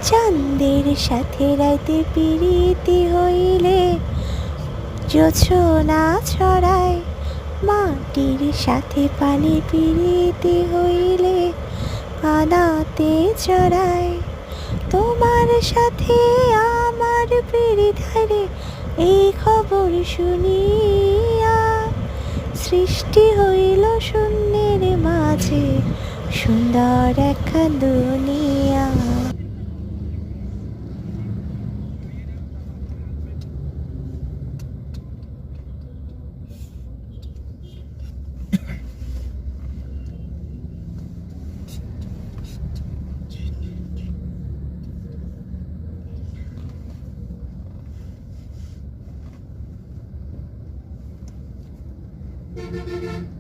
চাঁদের সাথে রাইতে পিরিতি হইলে জোছনা ছড়ায়, মাটির সাথে পানির পিরিতি হইলে কাদাতে চড়ায়। তোমার সাথে আমার পিরিত হায়রে, এই খবর শুনিয়া সৃষ্টি হইল শূন্যের মাঝে সুন্দর এক দুনিয়া। Thank you.